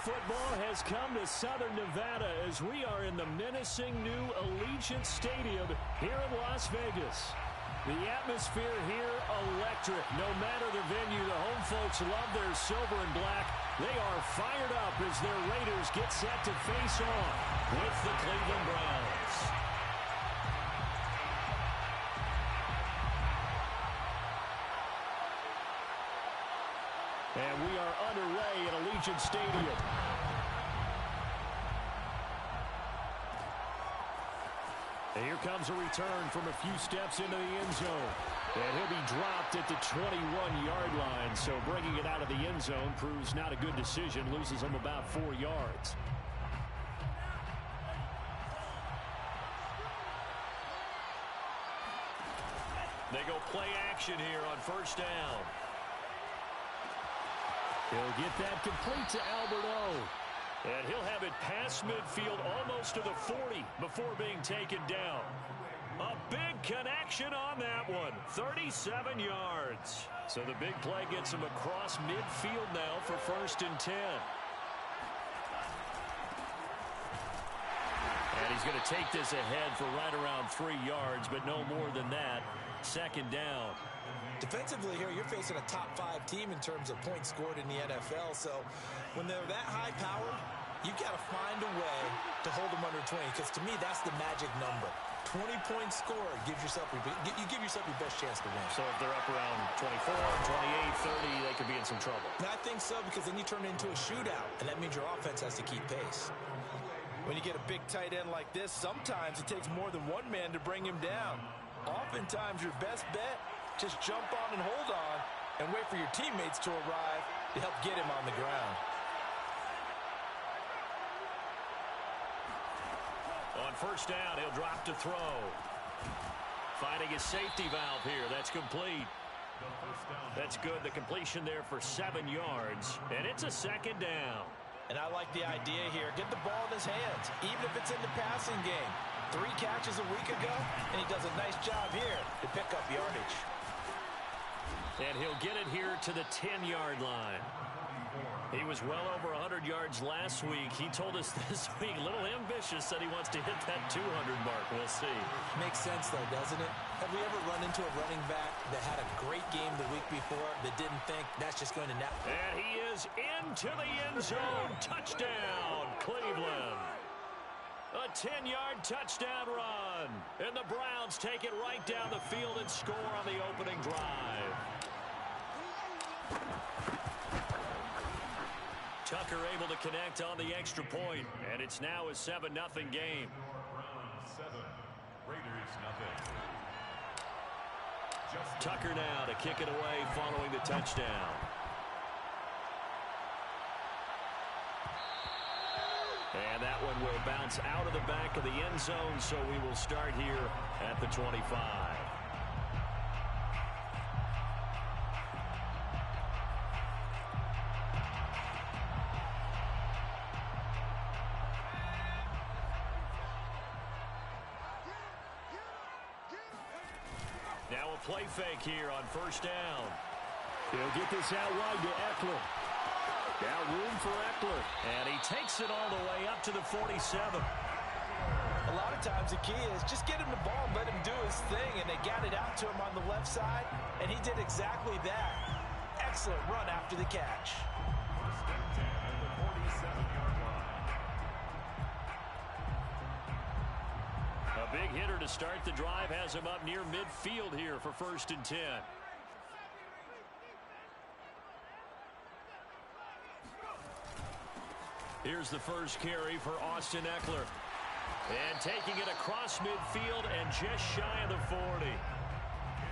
football has come to Southern Nevada as we are in the menacing new Allegiant Stadium here in Las Vegas. The atmosphere here electric. No matter the venue, the home folks love their silver and black. They are fired up as their Raiders get set to face off with the Cleveland Browns. And we are underway at Allegiant Stadium. And here comes a return from a few steps into the end zone. And he'll be dropped at the 21-yard line. So bringing it out of the end zone proves not a good decision. Loses him about 4 yards. They go play action here on first down. He'll get that complete to Albert O. And he'll have it past midfield almost to the 40 before being taken down. A big connection on that one. 37 yards. So the big play gets him across midfield now for 1st and 10. And he's going to take this ahead for right around 3 yards, but no more than that. 2nd down. Defensively here, you're facing a top-5 team in terms of points scored in the NFL. So when they're that high-powered, you've got to find a way to hold them under 20. Because to me, that's the magic number. 20 points scored gives yourself you give yourself your best chance to win. So if they're up around 24, 28, 30, they could be in some trouble. And I think so, because then you turn it into a shootout, and that means your offense has to keep pace. When you get a big tight end like this, sometimes it takes more than one man to bring him down. Oftentimes, your best bet, just jump on and hold on and wait for your teammates to arrive to help get him on the ground. On first down, he'll drop to throw. Finding his safety valve here. That's complete. That's good. The completion there for 7 yards. And it's a 2nd down. And I like the idea here. Get the ball in his hands, even if it's in the passing game. 3 catches a week ago, and he does a nice job here to pick up yardage. And he'll get it here to the 10-yard line. He was well over 100 yards last week. He told us this week, a little ambitious, that he wants to hit that 200 mark. We'll see. Makes sense, though, doesn't it? Have we ever run into a running back that had a great game the week before that didn't think that's just going to net? And he is into the end zone. Touchdown, Cleveland. A 10-yard touchdown run. And the Browns take it right down the field and score on the opening drive. Tucker able to connect on the extra point, and it's now a 7-0 game. Browns 7, Raiders nothing. Tucker now to kick it away following the touchdown. And that one will bounce out of the back of the end zone, so we will start here at the 25. Now a play fake here on first down. He'll get this out wide to Eckler. Now room for Eckler. And he takes it all the way up to the 47. A lot of times the key is just get him the ball and let him do his thing. And they got it out to him on the left side. And he did exactly that. Excellent run after the catch. A big hitter to start the drive has him up near midfield here for 1st and 10. Here's the first carry for Austin Eckler. And taking it across midfield and just shy of the 40.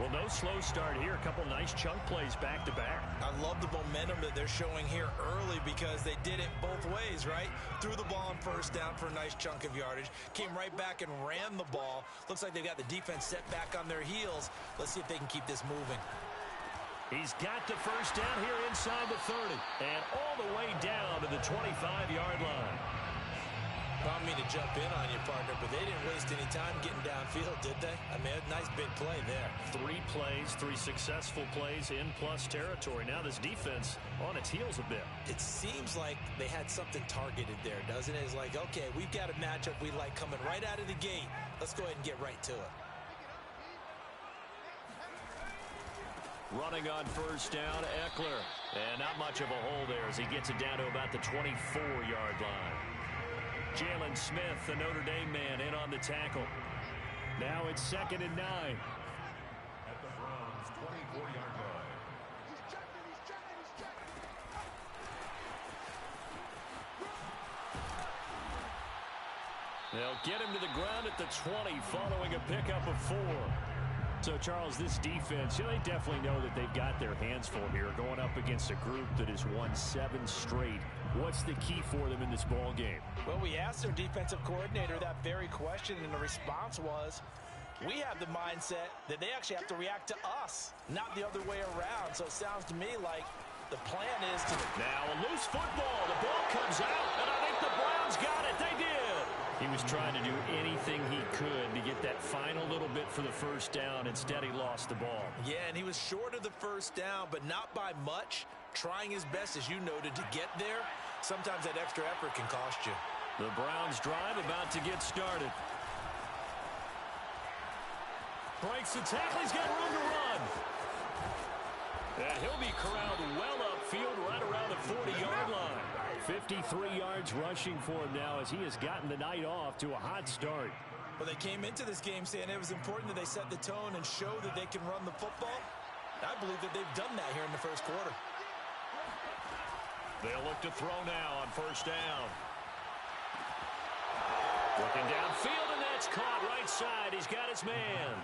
Well, no slow start here. A couple nice chunk plays back-to-back. I love the momentum that they're showing here early because they did it both ways, right? Threw the ball on first down for a nice chunk of yardage. Came right back and ran the ball. Looks like they've got the defense set back on their heels. Let's see if they can keep this moving. He's got the first down here inside the 30. And all the way down to the 25-yard line. I don't mean to jump in on you, partner, but they didn't waste any time getting downfield, did they? I mean, a nice big play there. 3 plays, 3 successful plays in plus territory. Now this defense on its heels a bit. It seems like they had something targeted there, doesn't it? It's like, okay, we've got a matchup we like coming right out of the gate. Let's go ahead and get right to it. Running on first down, Eckler. And not much of a hole there as he gets it down to about the 24-yard line. Jalen Smith, the Notre Dame man, in on the tackle. Now it's 2nd and 9. At the Browns' 24-yard line. They'll get him to the ground at the 20 following a pickup of 4. So, Charles, this defense, they definitely know that they've got their hands full here going up against a group that has won 7 straight. What's the key for them in this ball game? Well, we asked their defensive coordinator that very question, and the response was, we have the mindset that they actually have to react to us, not the other way around. So it sounds to me like the plan is to... Now a loose football. The ball comes out, and I think the Browns got it. They did. He was trying to do anything he could to get that final little bit for the first down. Instead, he lost the ball. Yeah, and he was short of the first down, but not by much. Trying his best, as you noted, to get there. Sometimes that extra effort can cost you. The Browns drive about to get started. Breaks the tackle. He's got room to run. And he'll be corralled well upfield right around the 40-yard line. 53 yards rushing for him now as he has gotten the night off to a hot start. Well, they came into this game saying it was important that they set the tone and show that they can run the football. I believe that they've done that here in the first quarter. They'll look to throw now on first down. Looking downfield, and that's caught right side. He's got his man.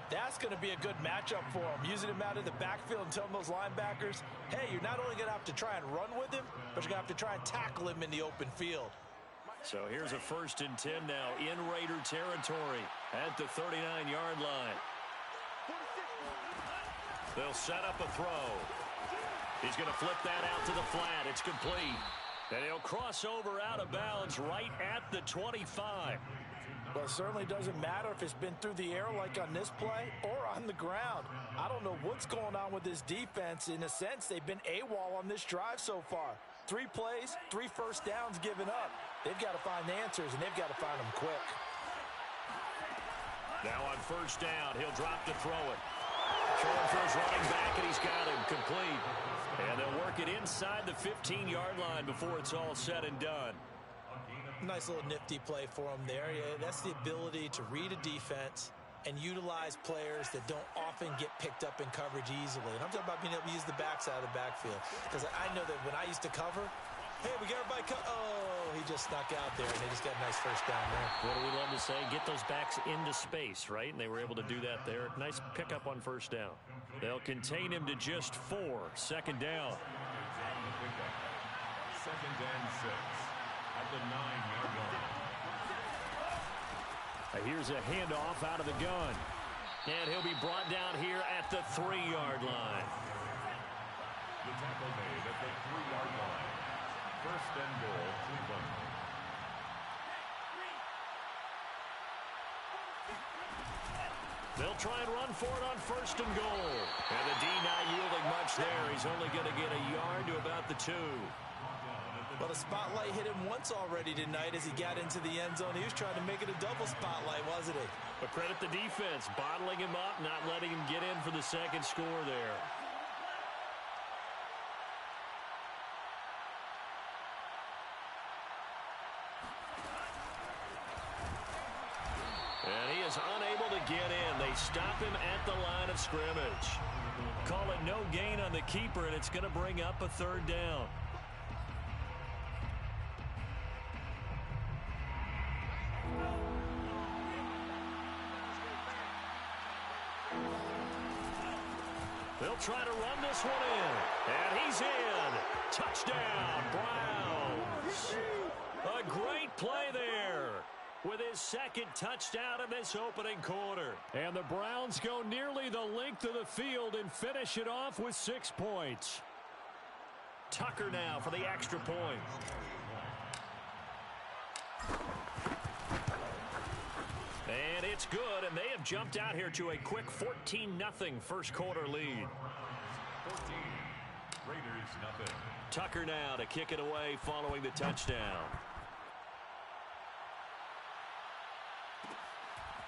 That's going to be a good matchup for him. Using him out of the backfield and telling those linebackers, hey, you're not only going to have to try and run with him, but you're going to have to try and tackle him in the open field. So here's a 1st and 10 now in Raider territory at the 39-yard line. They'll set up a throw. He's going to flip that out to the flat. It's complete. And he'll cross over out of bounds right at the 25. Well, it certainly doesn't matter if it's been through the air like on this play or on the ground. I don't know what's going on with this defense. In a sense, they've been AWOL on this drive so far. 3 plays, 3 first downs given up. They've got to find answers, and they've got to find them quick. Now on first down, he'll drop to throw it. Throwing for his running back, and he's got him complete. And they'll work it inside the 15-yard line before it's all said and done. Nice little nifty play for him there. Yeah, that's the ability to read a defense and utilize players that don't often get picked up in coverage easily. And I'm talking about being able to use the backside of the backfield. Because I know that when I used to cover, hey, we got everybody oh, he just snuck out there, and they just got a nice first down there. What do we love to say? Get those backs into space, right? And they were able to do that there. Nice pickup on first down. They'll contain him to just 4. 2nd down. 2nd and 6. At the 9-yard line. Here's a handoff out of the gun. And he'll be brought down here at the 3-yard line. The tackle made at the 3-yard line. 1st and goal, Cleveland. They'll try and run for it on 1st and goal. And the D not yielding much there. He's only going to get a yard to about the 2. Well, the spotlight hit him once already tonight as he got into the end zone. He was trying to make it a double spotlight, wasn't he? But credit the defense, bottling him up, not letting him get in for the 2nd score there. And he is unable to get in. They stop him at the line of scrimmage. Call it no gain on the keeper, and it's going to bring up a 3rd down. They'll try to run this one in. And he's in. Touchdown, Browns. A great play there with his 2nd touchdown in this opening quarter. And the Browns go nearly the length of the field and finish it off with 6 points. Tucker now for the extra point. And it's good, and they have jumped out here to a quick 14-0 first quarter lead. 14, Raiders nothing. Tucker now to kick it away following the touchdown.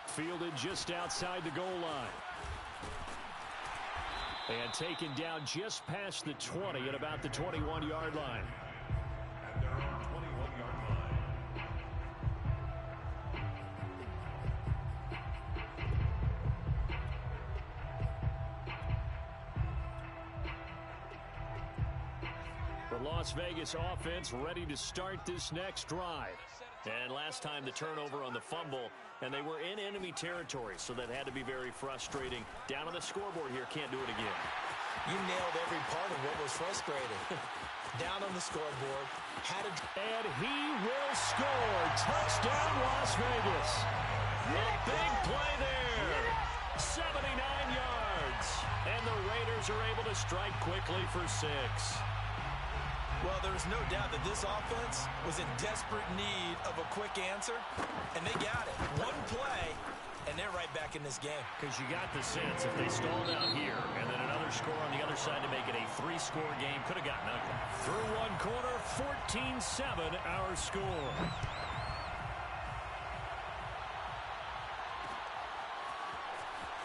Fielded just outside the goal line. And taken down just past the 20 at about the 21-yard line. At their own 21-yard line. The Las Vegas offense ready to start this next drive. And last time the turnover on the fumble, and they were in enemy territory, so that had to be very frustrating. Down on the scoreboard here, can't do it again. You nailed every part of what was frustrating. Down on the scoreboard, and he will score. Touchdown, Las Vegas. A big play there. 79 yards. And the Raiders are able to strike quickly for 6. Well, there's no doubt that this offense was in desperate need of a quick answer, and they got it. One play, and they're right back in this game. Because you got the sense if they stalled out here and then another score on the other side to make it a 3-score game, could have gotten ugly. Through one quarter, 14-7 our score.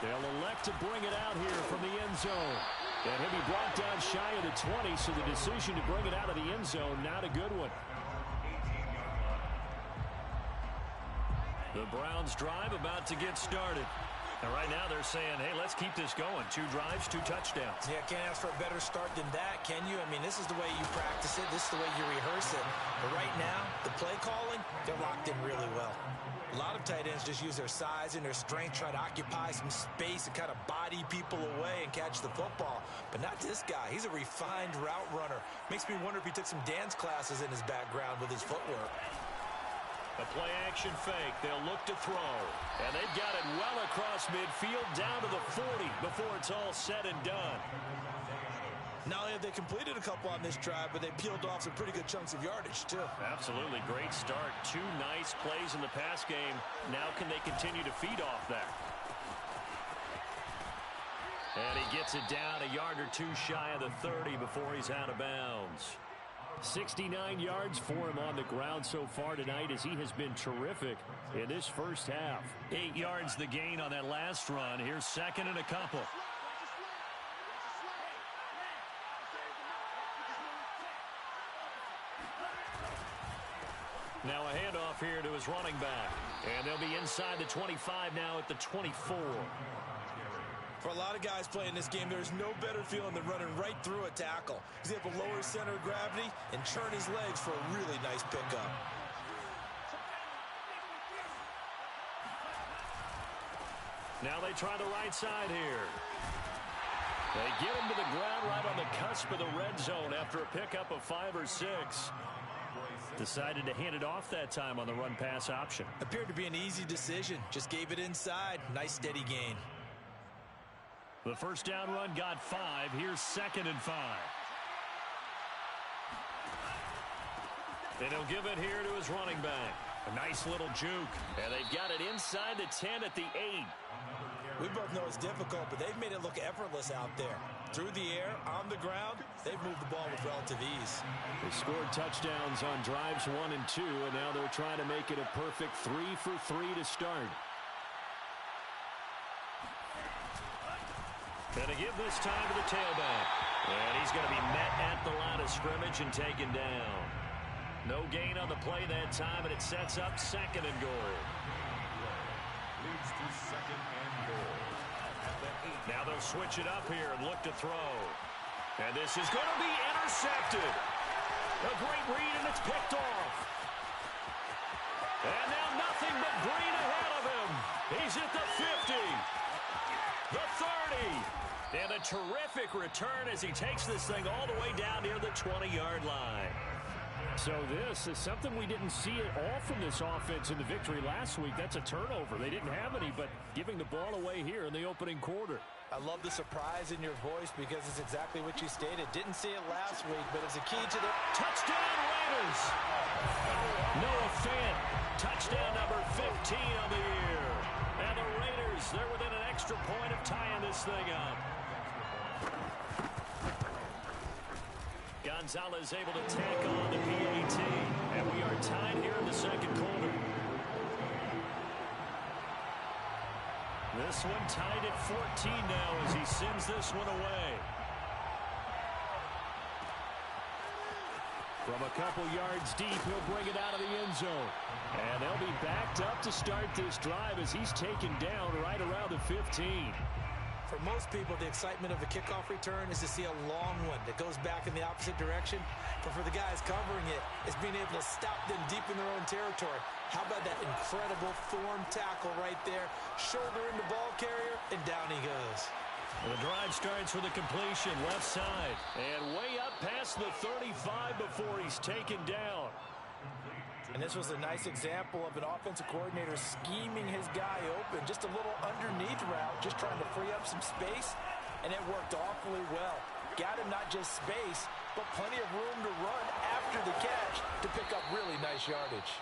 They'll elect to bring it out here from the end zone. And he'll be brought down shy of the 20, so the decision to bring it out of the end zone, not a good one. The Browns drive about to get started. And right now they're saying, hey, let's keep this going. 2 drives, 2 touchdowns. Yeah, can't ask for a better start than that, can you? I mean, this is the way you practice it. This is the way you rehearse it. But right now, the play calling, they're locked in really well. A lot of tight ends just use their size and their strength, try to occupy some space and kind of body people away and catch the football. But not this guy. He's a refined route runner. Makes me wonder if he took some dance classes in his background with his footwork. A play-action fake. They'll look to throw. And they've got it well across midfield down to the 40 before it's all said and done. Not only have they completed a couple on this drive, but they peeled off some pretty good chunks of yardage, too. Absolutely. Great start. 2 nice plays in the pass game. Now can they continue to feed off that? And he gets it down a yard or 2 shy of the 30 before he's out of bounds. 69 yards for him on the ground so far tonight as he has been terrific in this first half. 8 yards the gain on that last run. Here's second and a couple. Now a handoff here to his running back. And they'll be inside the 25 now at the 24. For a lot of guys playing this game, there's no better feeling than running right through a tackle. He's able to lower his center of gravity and churn his legs for a really nice pickup. Now they try the right side here. They get him to the ground right on the cusp of the red zone after a pickup of 5 or 6. Decided to hand it off that time on the run-pass option. Appeared to be an easy decision. Just gave it inside. Nice steady gain. The first down run got 5. Here's second and 5. And he'll give it here to his running back. A nice little juke. And they've got it inside the 10 at the 8. We both know it's difficult, but they've made it look effortless out there. Through the air, on the ground, they've moved the ball with relative ease. They scored touchdowns on drives 1 and 2, and now they're trying to make it a perfect 3 for 3 to start. And to give this time to the tailback. And he's going to be met at the line of scrimmage and taken down. No gain on the play that time, and it sets up second and goal. Leads to second and goal. At the 8. Now they'll switch it up here and look to throw. And this is going to be intercepted. A great read, and it's picked off. And now nothing but green ahead of him. He's at the 50. The 30. And a terrific return as he takes this thing all the way down near the 20-yard line. So this is something we didn't see at all from this offense in the victory last week. That's a turnover. They didn't have any, but giving the ball away here in the opening quarter. I love the surprise in your voice because it's exactly what you stated. Didn't see it last week, but it's a key to the touchdown Raiders. Noah Fant, touchdown number 15 on the year. Raiders, they're within an extra point of tying this thing up. Gonzalez able to tack on the PAT. And we are tied here in the second quarter. This one tied at 14 now as he sends this one away. From a couple yards deep, he'll bring it out of the end zone. And they'll be backed up to start this drive as he's taken down right around the 15. For most people, the excitement of a kickoff return is to see a long one that goes back in the opposite direction. But for the guys covering it, it's being able to stop them deep in their own territory. How about that incredible form tackle right there? Shoulder in the ball carrier, and down he goes. Well, the drive starts with a completion left side. And way up past the 35 before he's taken down. And this was a nice example of an offensive coordinator scheming his guy open. Just a little underneath route, just trying to free up some space. And it worked awfully well. Got him not just space, but plenty of room to run after the catch to pick up really nice yardage.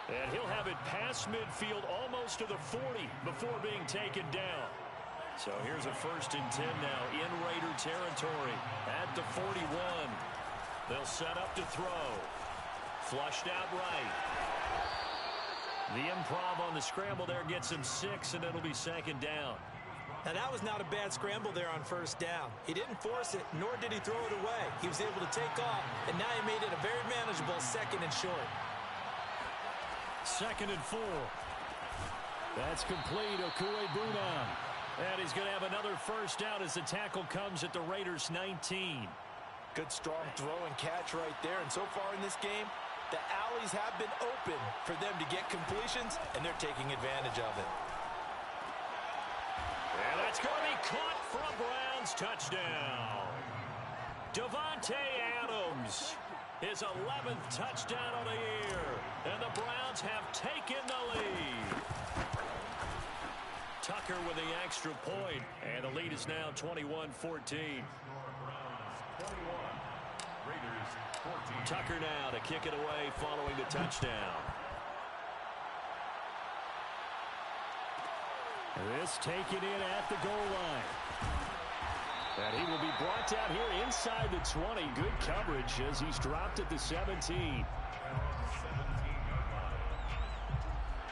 And he'll have it past midfield almost to the 40 before being taken down. So here's a 1st and 10 now in Raider territory at the 41. They'll set up to throw. Flushed out right. The improv on the scramble there gets him 6, and it'll be 2nd down. Now, that was not a bad scramble there on 1st down. He didn't force it, nor did he throw it away. He was able to take off, and now he made it a very manageable 2nd and short. 2nd and 4. That's complete. Okuebuna. And he's going to have another 1st down as the tackle comes at the Raiders' 19. Good, strong throw and catch right there. And so far in this game, the alleys have been open for them to get completions, and they're taking advantage of it. And that's going to be caught for a Browns touchdown. Davante Adams, his 11th touchdown of the year. And the Browns have taken the lead. Tucker with the extra point, and the lead is now 21-14. Tucker now to kick it away following the touchdown. This taken in at the goal line. And he will be brought down here inside the 20. Good coverage as he's dropped at the 17.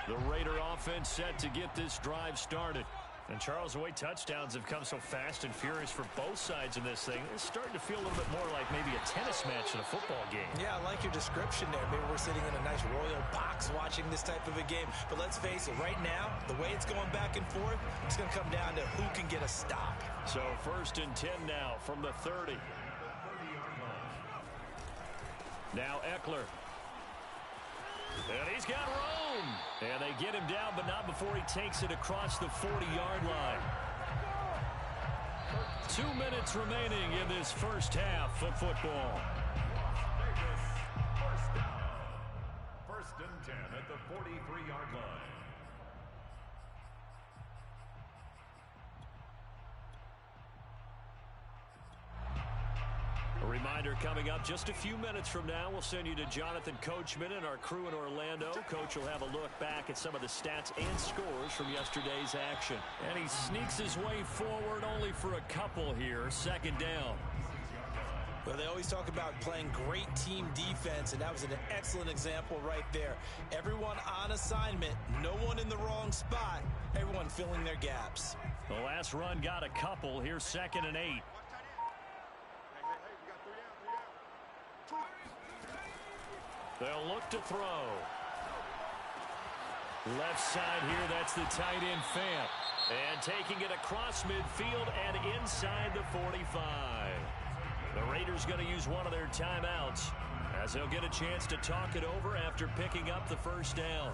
The Raider offense set to get this drive started. And Charles, the way touchdowns have come so fast and furious for both sides in this thing, it's starting to feel a little bit more like maybe a tennis match in a football game. Yeah, I like your description there. Maybe we're sitting in a nice royal box watching this type of a game. But let's face it, right now, the way it's going back and forth, it's going to come down to who can get a stop. So 1st and 10 now from the 30. Now Eckler. And he's got room. And they get him down, but not before he takes it across the 40-yard line. 2 minutes remaining in this 1st half of football. 1st and 10 at the 43-yard line. A reminder coming up just a few minutes from now, we'll send you to Jonathan Coachman and our crew in Orlando. Coach will have a look back at some of the stats and scores from yesterday's action. And he sneaks his way forward only for a couple here. 2nd down. Well, they always talk about playing great team defense, and that was an excellent example right there. Everyone on assignment, no one in the wrong spot, everyone filling their gaps. The last run got a couple. Here's 2nd and 8. They'll look to throw. Left side here, that's the tight end Fant. And taking it across midfield and inside the 45. The Raiders going to use one of their timeouts as they'll get a chance to talk it over after picking up the 1st down.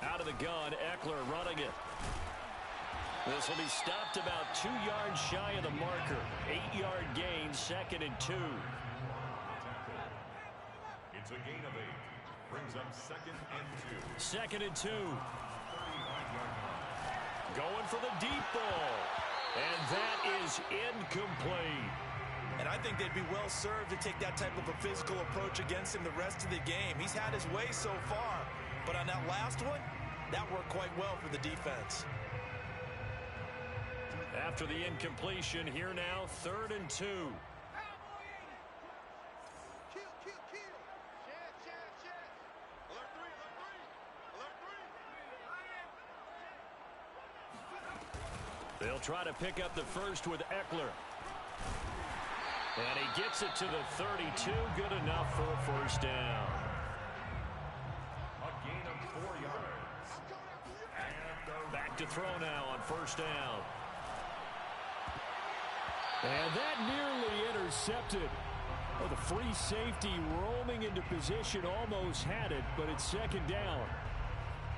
Out of the gun, Eckler running it. This will be stopped about 2 yards shy of the marker. 8-yard gain, 2nd and 2. It's a gain of 8. Brings up 2nd and 2. 2nd and 2. Going for the deep ball. And that is incomplete. And I think they'd be well served to take that type of a physical approach against him the rest of the game. He's had his way so far, but on that last one, that worked quite well for the defense. After the incompletion, here now, 3rd and 2. They'll try to pick up the first with Eckler. And he gets it to the 32. Good enough for a first down. A gain of 4 yards. Back to throw now on first down. And that nearly intercepted. Oh, the free safety roaming into position almost had it, but it's 2nd down.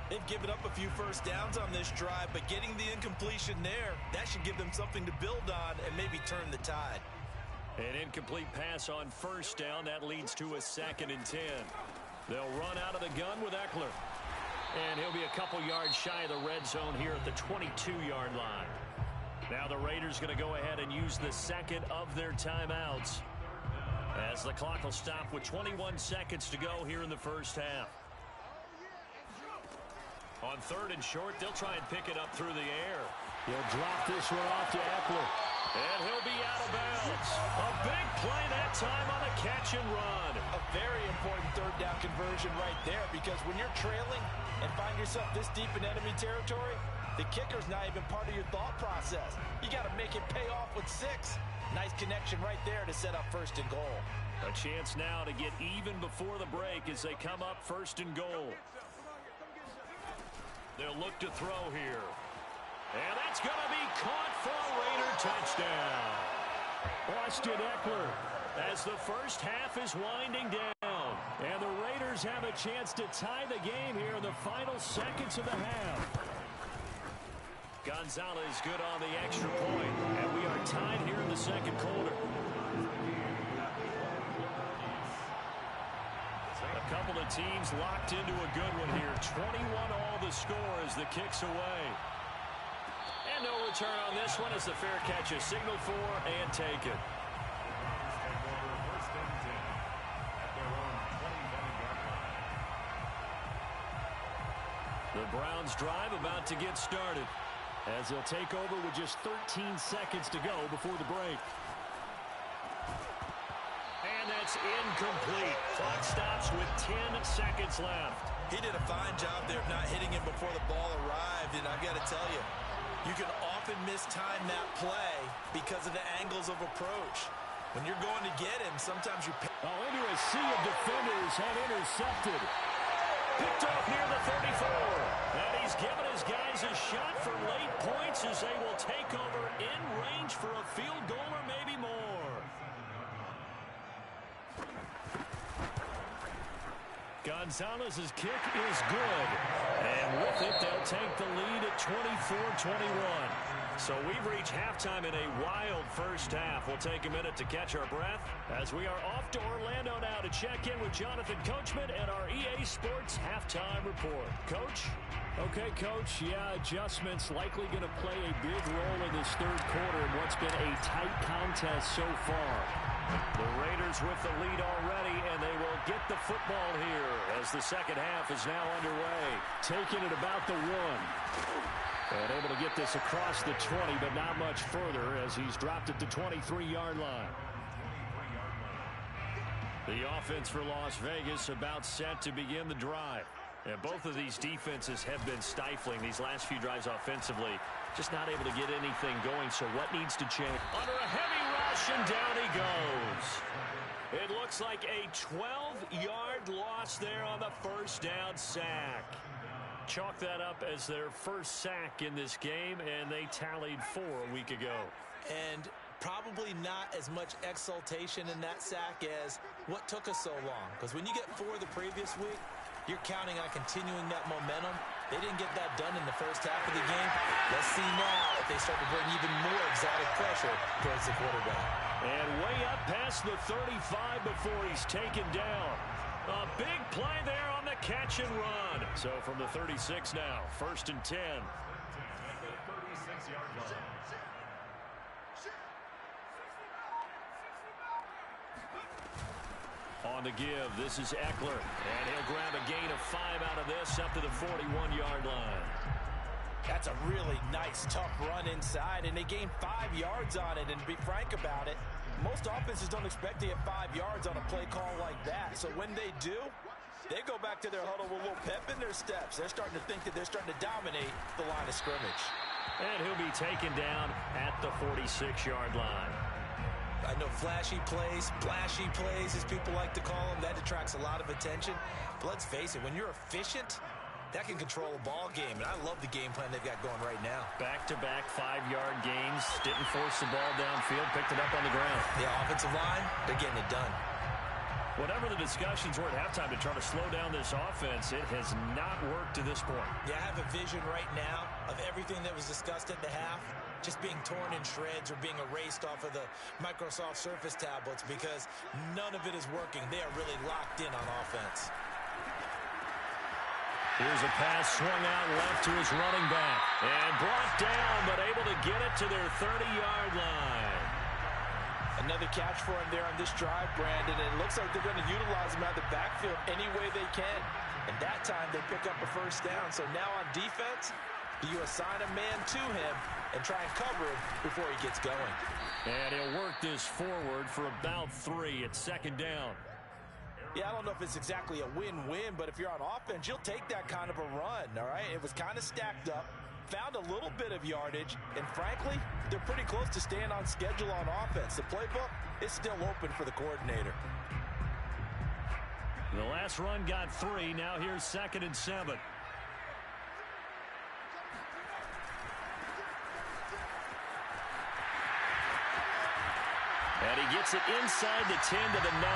They've given up a few first downs on this drive, but getting the incompletion there, that should give them something to build on and maybe turn the tide. An incomplete pass on first down. That leads to a 2nd and 10. They'll run out of the gun with Eckler. And he'll be a couple yards shy of the red zone here at the 22-yard line. Now the Raiders going to go ahead and use the 2nd of their timeouts, as the clock will stop with 21 seconds to go here in the first half. On 3rd and short, they'll try and pick it up through the air. He'll drop this one off to Eckler. And he'll be out of bounds. A big play that time on a catch and run. A very important 3rd down conversion right there, because when you're trailing and find yourself this deep in enemy territory, the kicker's not even part of your thought process. You got to make it pay off with 6. Nice connection right there to set up 1st and goal. A chance now to get even before the break as they come up 1st and goal. They'll look to throw here. And that's going to be caught for a Raider touchdown. Austin Eckler, as the first half is winding down. And the Raiders have a chance to tie the game here in the final seconds of the half. Gonzalez good on the extra point. And we are tied here in the 2nd quarter. A couple of teams locked into a good one here. 21 all the score as the kick's away. And no return on this one as the fair catch is signaled for and taken. The Browns drive about to get started, as they'll take over with just 13 seconds to go before the break. And that's incomplete. Clock stops with 10 seconds left. He did a fine job there of not hitting him before the ball arrived, and I've got to tell you, you can often mistime that play because of the angles of approach. When you're going to get him, sometimes you... Into a sea of defenders and intercepted. Picked off near the 34. And he's given his guys a shot for late points as they will take over in range for a field goal or maybe more. Gonzalez's kick is good. And with it, they'll take the lead at 24-21. So we've reached halftime in a wild first half. We'll take a minute to catch our breath as we are off to Orlando now to check in with Jonathan Coachman and our EA Sports Halftime Report. Coach? Okay, Coach. Yeah, adjustments likely going to play a big role in this 3rd quarter in what's been a tight contest so far. The Raiders with the lead already, and they will get the football here as the 2nd half is now underway. Taking it about the 1. And able to get this across the 20, but not much further as he's dropped it to 23-yard line. The offense for Las Vegas about set to begin the drive. And both of these defenses have been stifling these last few drives offensively. Just not able to get anything going, so what needs to change? Under a heavy rush, and down he goes. It looks like a 12-yard loss there on the first down sack. Chalk that up as their first sack in this game, and they tallied 4 a week ago. And probably not as much exultation in that sack as what took us so long. Because when you get 4 the previous week, you're counting on continuing that momentum. They didn't get that done in the first half of the game. Let's see now if they start to bring even more exotic pressure towards the quarterback. And way up past the 35 before he's taken down. A big play there on the catch and run. So from the 36 now, 1st and 10. On the give, this is Eckler. And he'll grab a gain of 5 out of this up to the 41-yard line. That's a really nice, tough run inside, and they gained 5 yards on it. And to be frank about it, most offenses don't expect to get 5 yards on a play call like that. So when they do, they go back to their huddle with a little pep in their steps. They're starting to think that they're starting to dominate the line of scrimmage. And he'll be taken down at the 46-yard line. I know flashy plays, splashy plays, as people like to call them, that attracts a lot of attention. But let's face it, when you're efficient, that can control a ball game, and I love the game plan they've got going right now. Back-to-back 5-yard gains. Didn't force the ball downfield. Picked it up on the ground. The offensive line, they're getting it done. Whatever the discussions were at halftime to try to slow down this offense, it has not worked to this point. Yeah, I have a vision right now of everything that was discussed at the half just being torn in shreds or being erased off of the Microsoft Surface tablets because none of it is working. They are really locked in on offense. Here's a pass swung out left to his running back. And brought down, but able to get it to their 30-yard line. Another catch for him there on this drive, Brandon. And it looks like they're going to utilize him out of the backfield any way they can. And that time they pick up a first down. So now on defense, you assign a man to him and try and cover him before he gets going. And he'll work this forward for about 3 at second down. Yeah, I don't know if it's exactly a win-win, but if you're on offense, you'll take that kind of a run, all right? It was kind of stacked up, found a little bit of yardage, and frankly, they're pretty close to staying on schedule on offense. The playbook is still open for the coordinator. The last run got 3. Now here's 2nd and 7. And he gets it inside the 10 to the 9.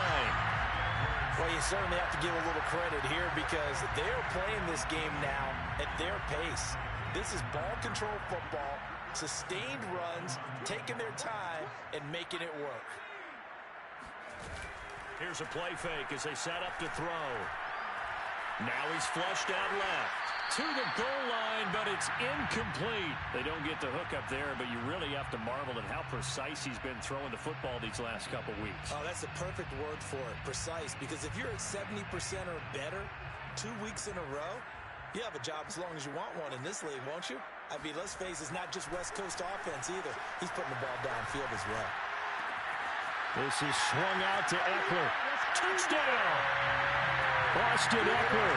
Well, you certainly have to give a little credit here because they're playing this game now at their pace. This is ball control football, sustained runs, taking their time, and making it work. Here's a play fake as they set up to throw. Now he's flushed out left to the goal line, but it's incomplete. They don't get the hook up there, but you really have to marvel at how precise he's been throwing the football these last couple weeks. Oh, that's the perfect word for it, precise, because if you're at 70% or better 2 weeks in a row, you have a job as long as you want one in this league, won't you? I mean, let's face it, it's not just West Coast offense either. He's putting the ball downfield as well. This is swung out to Eckler. Touchdown! Austin Eckler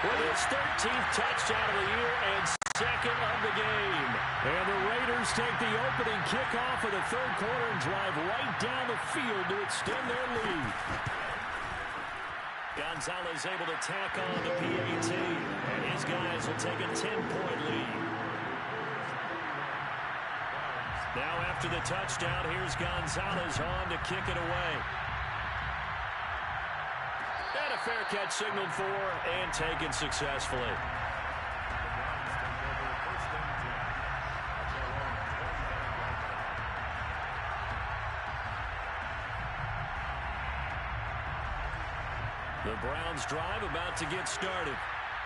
with his 13th touchdown of the year and 2nd of the game. And the Raiders take the opening kickoff of the 3rd quarter and drive right down the field to extend their lead. Gonzalez able to tack on the PAT, and his guys will take a 10-point lead. Now after the touchdown, here's Gonzalez on to kick it away. And a fair catch signaled for and taken successfully. The Browns drive about to get started.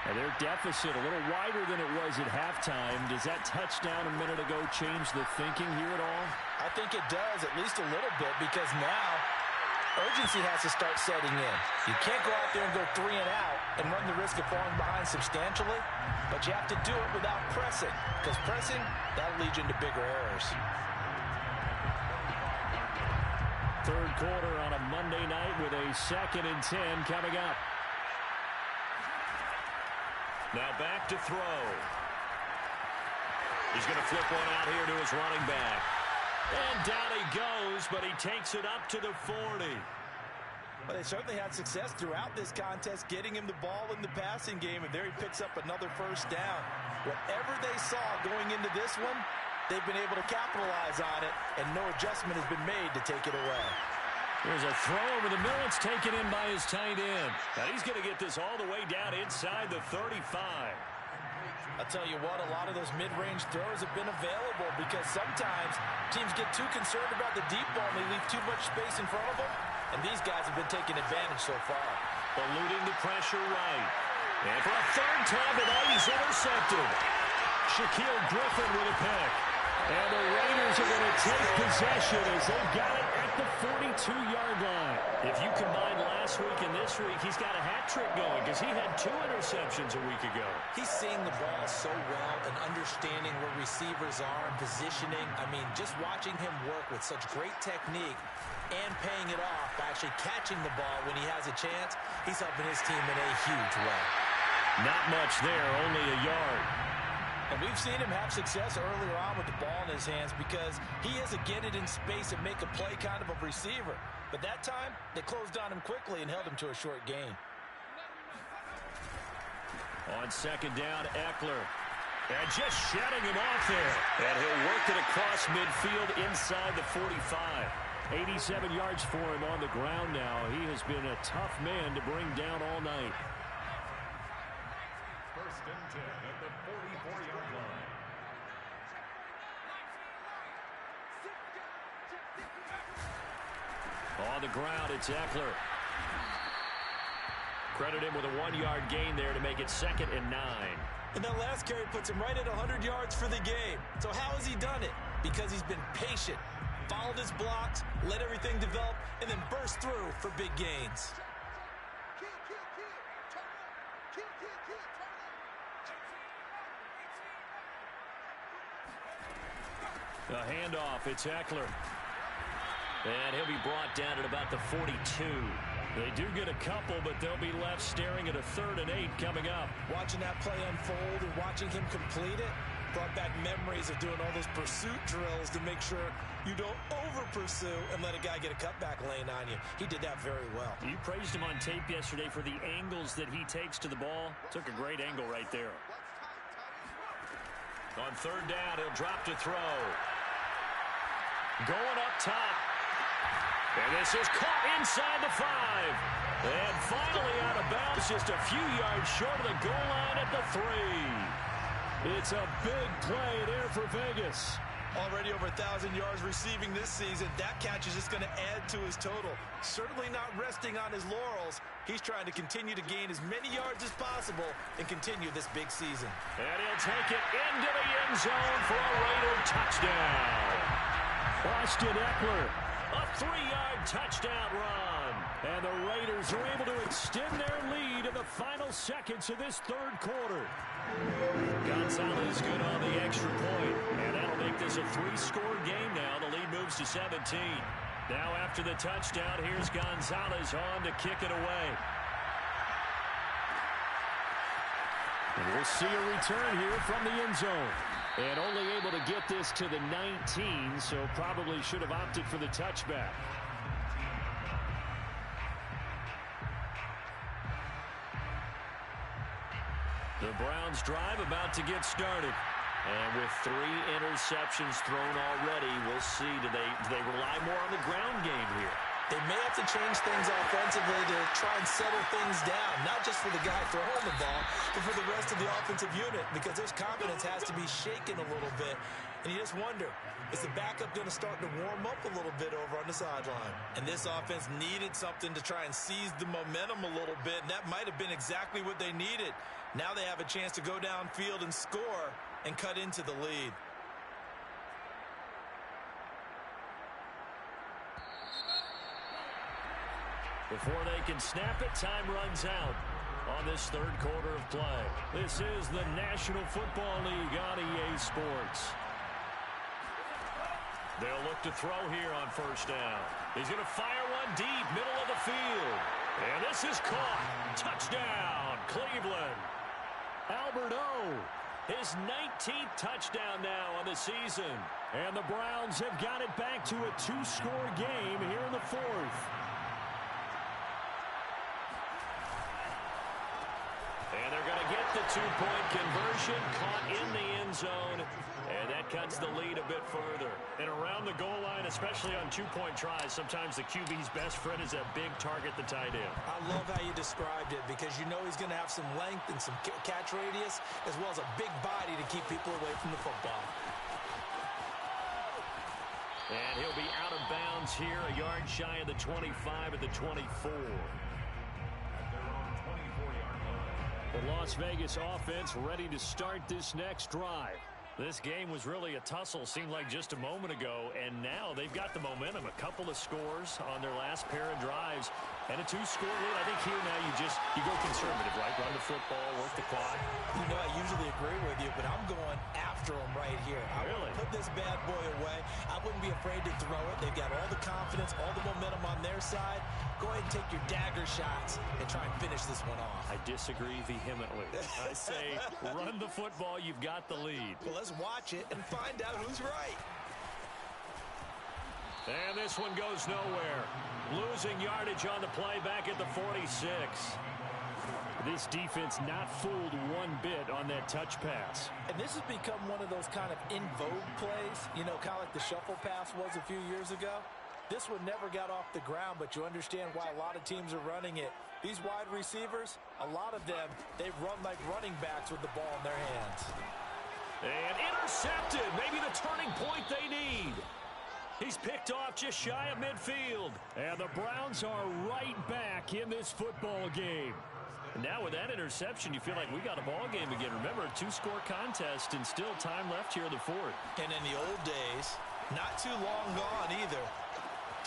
And their deficit a little wider than it was at halftime. Does that touchdown a minute ago change the thinking here at all? I think it does, at least a little bit, because now urgency has to start setting in. You can't go out there and go 3 and out and run the risk of falling behind substantially, but you have to do it without pressing, because pressing, that'll lead you into bigger errors. 3rd quarter on a Monday night with a 2nd and 10 coming up. Now back to throw. He's going to flip one out here to his running back. And down he goes, but he takes it up to the 40. Well, they certainly had success throughout this contest, getting him the ball in the passing game, and there he picks up another first down. Whatever they saw going into this one, they've been able to capitalize on it, and no adjustment has been made to take it away. There's a throw over the middle. It's taken in by his tight end. Now he's going to get this all the way down inside the 35. I'll tell you what, a lot of those mid-range throws have been available because sometimes teams get too concerned about the deep ball and they leave too much space in front of them, and these guys have been taking advantage so far. Eluding the pressure right. And for a 3rd time tonight, he's intercepted. Shaquille Griffin with a pick. And the Raiders are going to take possession as they've got it at the 42-yard line. If you combine last last week and this week, he's got a hat trick going because he had 2 interceptions a week ago. He's seeing the ball so well and understanding where receivers are and positioning. I mean, just watching him work with such great technique and paying it off by actually catching the ball when he has a chance, he's helping his team in a huge way. Not much there, only a yard. And we've seen him have success earlier on with the ball in his hands because he is a get it in space and make a play kind of a receiver. But that time, they closed on him quickly and held him to a short gain. On second down, Eckler. And just shutting him off there. And he'll work it across midfield inside the 45. 87 yards for him on the ground now. He has been a tough man to bring down all night. First and 10 at the 44-yard line. On the ground, it's Eckler. Credit him with a 1-yard gain there to make it 2nd and 9. And that last carry puts him right at 100 yards for the game. So how has he done it? Because he's been patient, followed his blocks, let everything develop, and then burst through for big gains. The handoff, it's Eckler. And he'll be brought down at about the 42. They do get a couple, but they'll be left staring at a 3rd and 8 coming up. Watching that play unfold and watching him complete it brought back memories of doing all those pursuit drills to make sure you don't over-pursue and let a guy get a cutback lane on you. He did that very well. You praised him on tape yesterday for the angles that he takes to the ball. Took a great angle right there. On 3rd down, he'll drop to throw. Going up top. And this is caught inside the 5. And finally out of bounds, just a few yards short of the goal line at the 3. It's a big play there for Vegas. Already over 1,000 yards receiving this season. That catch is just going to add to his total. Certainly not resting on his laurels. He's trying to continue to gain as many yards as possible and continue this big season. And he'll take it into the end zone for a Raider touchdown. Austin Eckler, a 3-yard touchdown run. And the Raiders are able to extend their lead in the final seconds of this 3rd quarter. Gonzalez good on the extra point. And that'll make this a 3-score game now. The lead moves to 17. Now after the touchdown, here's Gonzalez on to kick it away. And we'll see a return here from the end zone. And only able to get this to the 19, so probably should have opted for the touchback. The Browns drive about to get started. And with 3 interceptions thrown already, we'll see, do they rely more on the ground game here? They may have to change things offensively to try and settle things down, not just for the guy throwing the ball, but for the rest of the offensive unit, because his confidence has to be shaken a little bit. And you just wonder, is the backup going to start to warm up a little bit over on the sideline? And this offense needed something to try and seize the momentum a little bit, and that might have been exactly what they needed. Now they have a chance to go downfield and score and cut into the lead. Before they can snap it, time runs out on this 3rd quarter of play. This is the National Football League on EA Sports. They'll look to throw here on 1st down. He's going to fire one deep, middle of the field. And this is caught. Touchdown, Cleveland. Albert O, his 19th touchdown now on the season. And the Browns have got it back to a 2-score game here in the 4th. And they're going to get the 2-point conversion, caught in the end zone, and that cuts the lead a bit further. And around the goal line, especially on 2-point tries, sometimes the QB's best friend is that big target, the tight end. I love how you described it because you know he's going to have some length and some catch radius as well as a big body to keep people away from the football. And he'll be out of bounds here, a yard shy of the 25 at the 24. The Las Vegas offense ready to start this next drive. This game was really a tussle, seemed like just a moment ago, and now they've got the momentum. A couple of scores on their last pair of drives. And a 2-score lead. I think here now you go conservative, right? Run the football, work the clock. You know, I usually agree with you, but I'm going after him right here. I want to put this bad boy away. I wouldn't be afraid to throw it. They've got all the confidence, all the momentum on their side. Go ahead and take your dagger shots and try and finish this one off. I disagree vehemently. I say run the football. You've got the lead. Well, let's watch it and find out who's right. And this one goes nowhere. Losing yardage on the play back at the 46. This defense not fooled one bit on that touch pass. And this has become one of those kind of in vogue plays, you know, kind of like the shuffle pass was a few years ago. This one never got off the ground, but you understand why a lot of teams are running it. These wide receivers, a lot of them, they run like running backs with the ball in their hands. And intercepted. Maybe the turning point they need. He's picked off just shy of midfield. And the Browns are right back in this football game. And now with that interception, you feel like we got a ball game again. Remember, a 2-score contest and still time left here in the fourth. And in the old days, not too long gone either.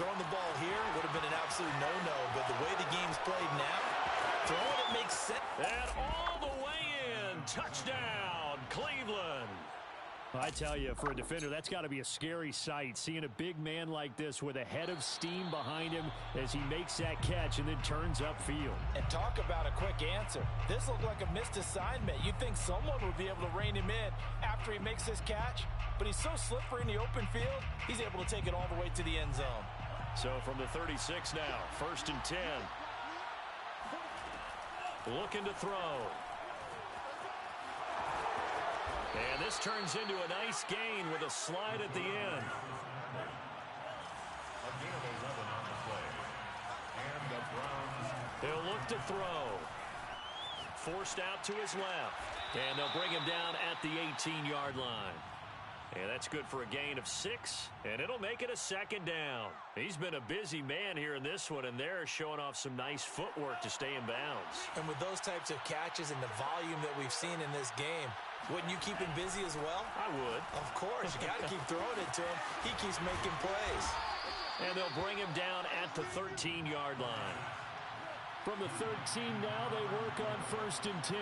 Throwing the ball here would have been an absolute no-no. But the way the game's played now, throwing it makes sense. And all the way in. Touchdown, Cleveland. I tell you, for a defender, that's got to be a scary sight, seeing a big man like this with a head of steam behind him as he makes that catch and then turns upfield. And talk about a quick answer. This looked like a missed assignment. You'd think someone would be able to rein him in after he makes this catch, but he's so slippery in the open field, he's able to take it all the way to the end zone. So from the 36 now, 1st and 10. Looking to throw. And this turns into a nice gain with a slide at the end. A gain of 11 on the play. And the Browns. He'll look to throw. Forced out to his left. And they'll bring him down at the 18-yard line. And that's good for a gain of 6. And it'll make it a 2nd down. He's been a busy man here in this one, and they're showing off some nice footwork to stay in bounds. And with those types of catches and the volume that we've seen in this game, wouldn't you keep him busy as well? I would. Of course. You got to keep throwing it to him. He keeps making plays. And they'll bring him down at the 13-yard line. From the 13 now, they work on 1st and 10.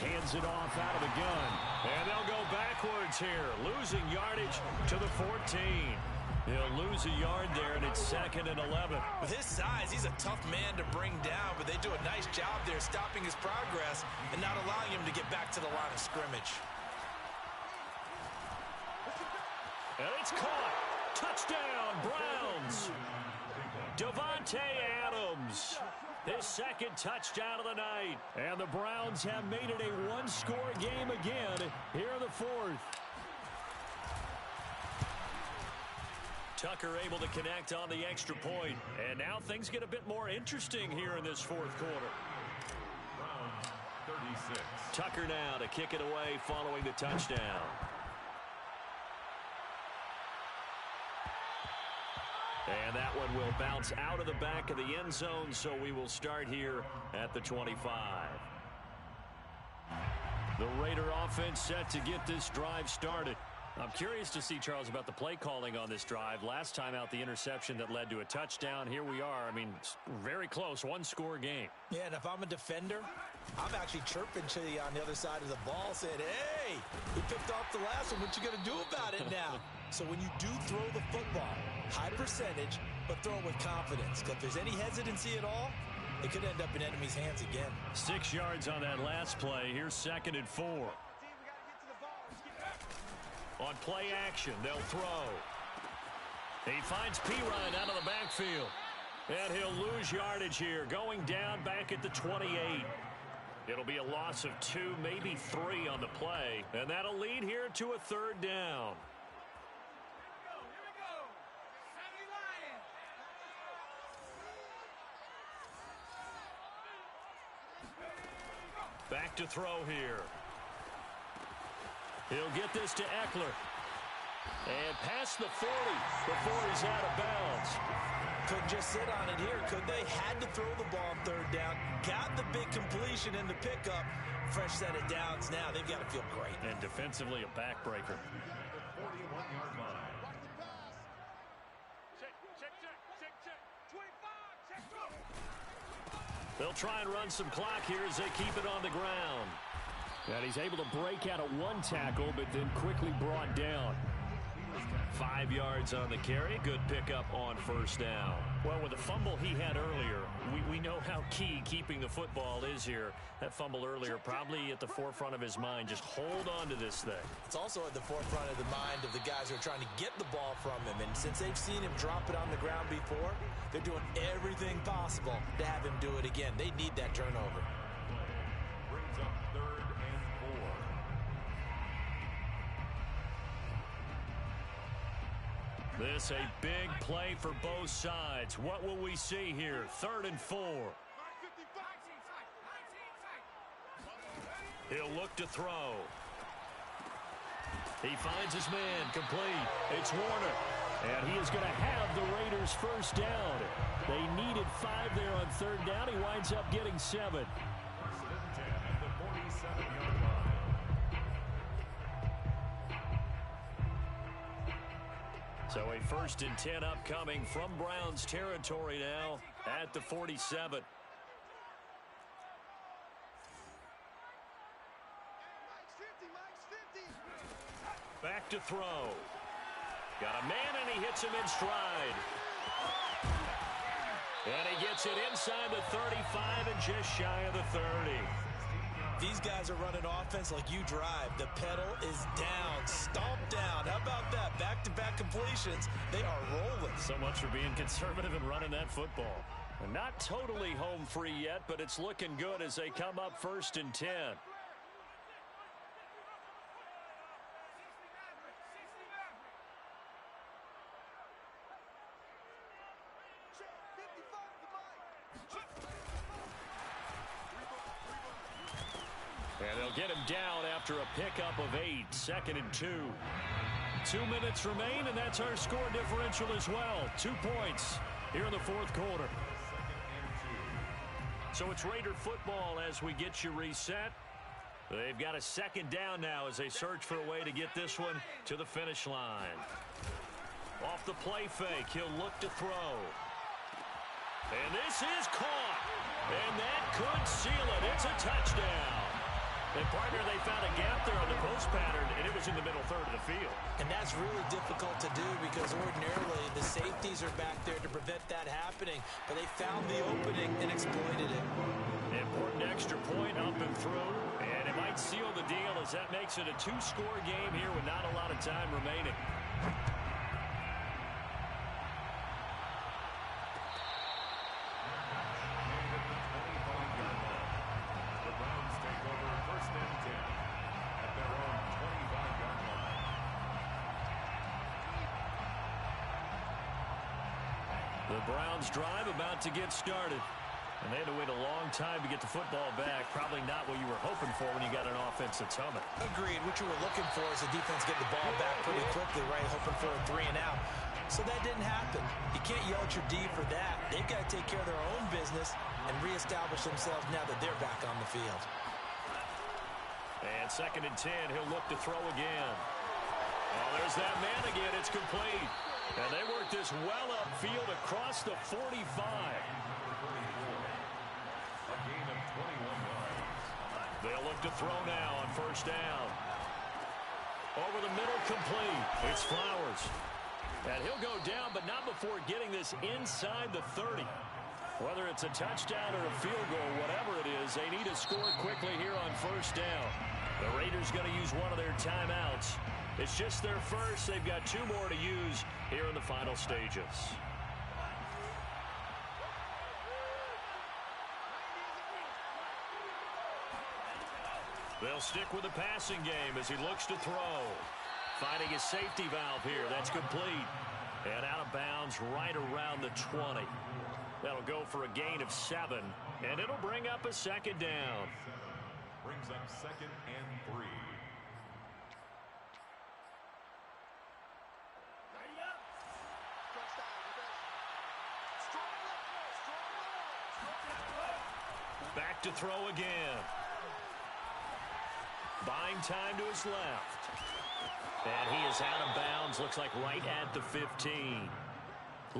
Hands it off out of the gun. And they'll go backwards here, losing yardage to the 14. He'll lose a yard there, and it's 2nd and 11. With his size, he's a tough man to bring down, but they do a nice job there stopping his progress and not allowing him to get back to the line of scrimmage. And it's caught. Touchdown, Browns. Devontae Adams. His 2nd touchdown of the night. And the Browns have made it a 1-score game again here in the 4th. Tucker able to connect on the extra point. And now things get a bit more interesting here in this 4th quarter. Browns 36. Tucker now to kick it away following the touchdown. And that one will bounce out of the back of the end zone, so we will start here at the 25. The Raider offense set to get this drive started. I'm curious to see, Charles, about the play calling on this drive. Last time out, the interception that led to a touchdown. Here we are. I mean, very close, 1-score game. Yeah, and if I'm a defender, I'm actually chirping to you on the other side of the ball, saying, hey, we picked off the last one. What you going to do about it now? So when you do throw the football, high percentage, but throw it with confidence. Because if there's any hesitancy at all, it could end up in enemy's hands again. 6 yards on that last play. Here's 2nd and 4. On play action, they'll throw. He finds Pirine out of the backfield. And he'll lose yardage here, going down back at the 28. It'll be a loss of 2, maybe 3 on the play. And that'll lead here to a 3rd down. Back to throw here. He'll get this to Eckler. And past the 40 before he's out of bounds. Couldn't just sit on it here, could they? Had to throw the ball on 3rd down. Got the big completion in the pickup. Fresh set of downs now. They've got to feel great. And defensively, a backbreaker. At the 41-yard line. They'll try and run some clock here as they keep it on the ground. And he's able to break out of one tackle, but then quickly brought down. 5 yards on the carry. Good pickup on first down. Well, with the fumble he had earlier, we know how key keeping the football is here. That fumble earlier probably at the forefront of his mind. Just hold on to this thing. It's also at the forefront of the mind of the guys who are trying to get the ball from him. And since they've seen him drop it on the ground before, they're doing everything possible to have him do it again. They need that turnover. Brings up 3rd and 4. This a big play for both sides. What will we see here? 3rd and 4. He'll look to throw. He finds his man complete. It's Warner. And he is going to have the Raiders first down. They needed 5 there on 3rd down. He winds up getting 7. 1st and 10 at the 47-yard line. So a 1st and 10 upcoming from Browns territory now at the 47. Back to throw. Got a man, and he hits him in stride. And he gets it inside the 35 and just shy of the 30. These guys are running offense like you drive. The pedal is down, stomped down. How about that? Back-to-back completions. They are rolling. So much for being conservative and running that football. And not totally home free yet, but it's looking good as they come up 1st and 10. And they'll get him down after a pickup of 8. 2nd and 2. 2 minutes remain, and that's our score differential as well. 2 points here in the 4th quarter. So it's Raider football as we get you reset. They've got a 2nd down now as they search for a way to get this one to the finish line. Off the play fake, he'll look to throw. And this is caught. And that could seal it. It's a touchdown. And, partner, they found a gap there on the post pattern, and it was in the middle 3rd of the field. And that's really difficult to do because ordinarily the safeties are back there to prevent that happening. But they found the opening and exploited it. Important extra point up and through. And it might seal the deal as that makes it a 2-score game here with not a lot of time remaining. The Browns drive about to get started. And they had to wait a long time to get the football back. Probably not what you were hoping for when you got an offense that's humming. Agreed. What you were looking for is the defense get the ball back pretty quickly, right? Hoping for a 3 and out. So that didn't happen. You can't yell at your D for that. They've got to take care of their own business and reestablish themselves now that they're back on the field. And 2nd and 10, he'll look to throw again. Oh, there's that man again. It's complete. And they work this well upfield across the 45. A gain of 21 yards. They'll look to throw now on 1st down. Over the middle, complete. It's Flowers. And he'll go down, but not before getting this inside the 30. Whether it's a touchdown or a field goal, whatever it is, they need to score quickly here on 1st down. The Raiders going to use one of their timeouts. It's just their first. They've got 2 more to use here in the final stages. They'll stick with the passing game as he looks to throw. Finding his safety valve here. That's complete. And out of bounds right around the 20. That'll go for a gain of 7. And it'll bring up a 2nd down. Brings up 2nd and 3. Back to throw again. Buying time to his left. And he is out of bounds. Looks like right at the 15.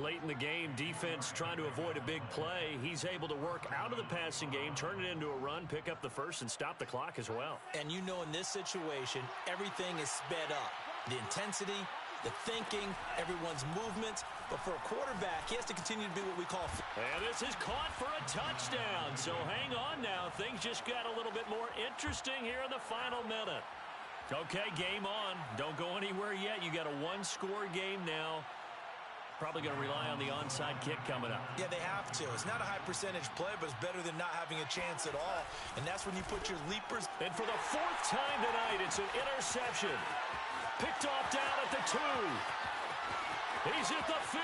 Late in the game, defense trying to avoid a big play. He's able to work out of the passing game, turn it into a run, pick up the first, and stop the clock as well. And you know in this situation, everything is sped up. The intensity, the thinking, everyone's movements. But for a quarterback, he has to continue to be what we call... And this is caught for a touchdown. So hang on now. Things just got a little bit more interesting here in the final minute. Okay, game on. Don't go anywhere yet. You got a one-score game now. Probably going to rely on the onside kick coming up. Yeah, they have to. It's not a high percentage play, but it's better than not having a chance at all. And that's when you put your leapers. And for the fourth time tonight, it's an interception. Picked off down at the 2. He's at the 50.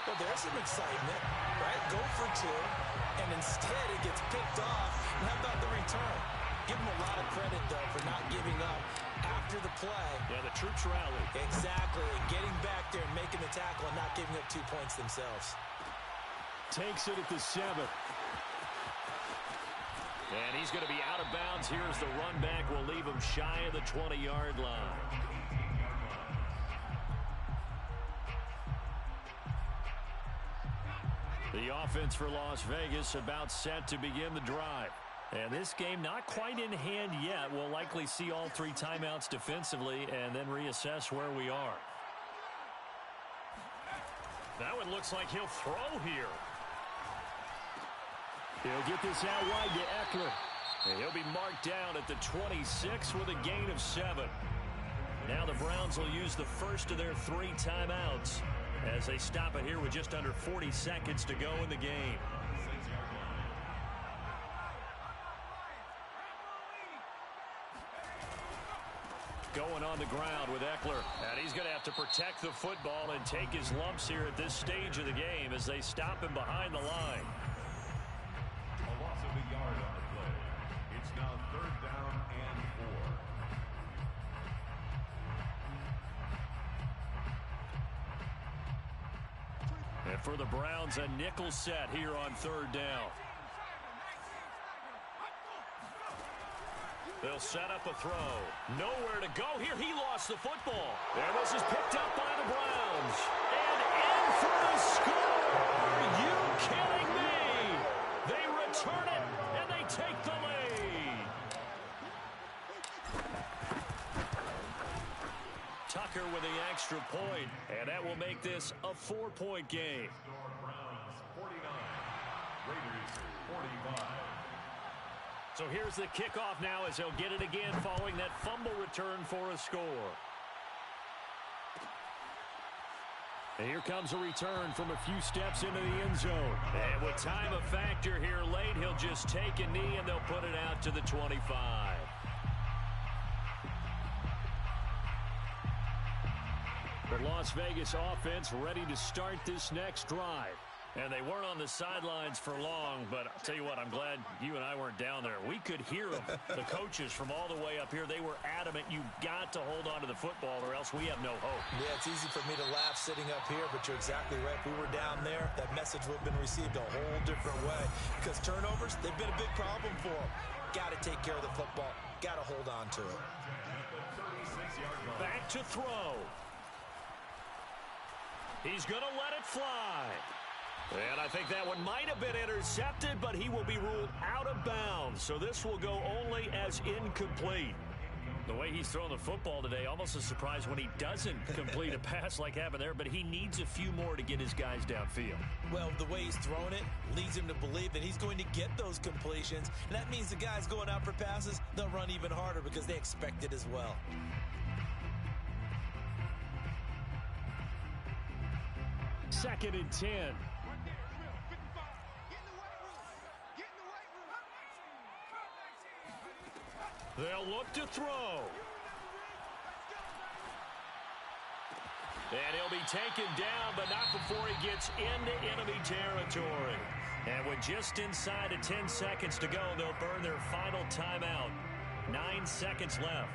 Well, there's some excitement, right? Go for 2, and instead it gets picked off. And how about the return? Give him a lot of credit, though, for not giving up after the play. Yeah, the troops rallied. Exactly. Getting back there and making the tackle and not giving up 2 points themselves. Takes it at the 7. And he's going to be out of bounds here as the run back will leave him shy of the 20-yard line. The offense for Las Vegas about set to begin the drive. And this game not quite in hand yet. We'll likely see all 3 timeouts defensively and then reassess where we are. That one looks like he'll throw here. He'll get this out wide to Eckler. And he'll be marked down at the 26 with a gain of 7. Now the Browns will use the first of their 3 timeouts as they stop it here with just under 40 seconds to go in the game. Going on the ground with Eckler. And he's going to have to protect the football and take his lumps here at this stage of the game as they stop him behind the line. A loss of a yard on the play. It's now 3rd down and 4. And for the Browns, a nickel set here on 3rd down. They'll set up a throw. Nowhere to go here. He lost the football. And this is picked up by the Browns. And in for the score. Are you kidding me? They return it, and they take the lead. Tucker with the extra point, and that will make this a 4-point game. Browns 49, Raiders 45. So here's the kickoff now as he'll get it again following that fumble return for a score. And here comes a return from a few steps into the end zone. And with time a factor here late, he'll just take a knee and they'll put it out to the 25. The Las Vegas offense ready to start this next drive. And they weren't on the sidelines for long, but I'll tell you what, I'm glad you and I weren't down there. We could hear them, the coaches from all the way up here. They were adamant, you've got to hold on to the football or else we have no hope. Yeah, it's easy for me to laugh sitting up here, but you're exactly right. If we were down there, that message would have been received a whole different way. Because turnovers, they've been a big problem for them. Got to take care of the football. Got to hold on to it. Back to throw. He's going to let it fly. And I think that one might have been intercepted, but he will be ruled out of bounds. So this will go only as incomplete. The way he's throwing the football today, almost a surprise when he doesn't complete a pass like happened there, but he needs a few more to get his guys downfield. Well, the way he's throwing it leads him to believe that he's going to get those completions. And that means the guys going out for passes, they'll run even harder because they expect it as well. Second and 10. They'll look to throw. And he'll be taken down, but not before he gets into enemy territory. And with just inside of 10 seconds to go, they'll burn their final timeout. 9 seconds left.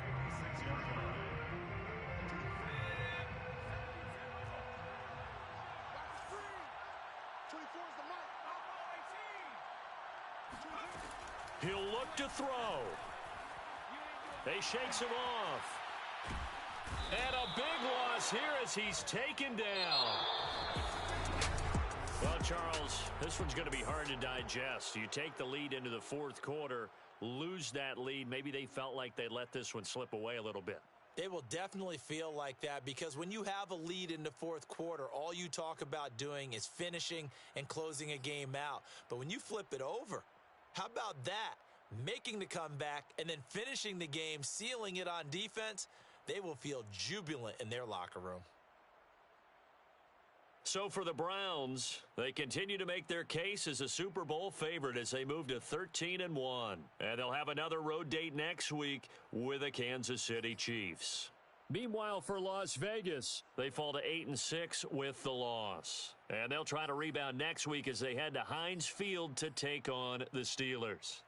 He'll look to throw. They shakes him off. And a big loss here as he's taken down. Well, Charles, this one's going to be hard to digest. You take the lead into the fourth quarter, lose that lead. Maybe they felt like they let this one slip away a little bit. It will definitely feel like that because when you have a lead in the fourth quarter, all you talk about doing is finishing and closing a game out. But when you flip it over, how about that? Making the comeback and then finishing the game, sealing it on defense, they will feel jubilant in their locker room. So for the Browns, they continue to make their case as a Super Bowl favorite as they move to 13-1. And they'll have another road date next week with the Kansas City Chiefs. Meanwhile, for Las Vegas, they fall to 8-6 with the loss. And they'll try to rebound next week as they head to Heinz Field to take on the Steelers.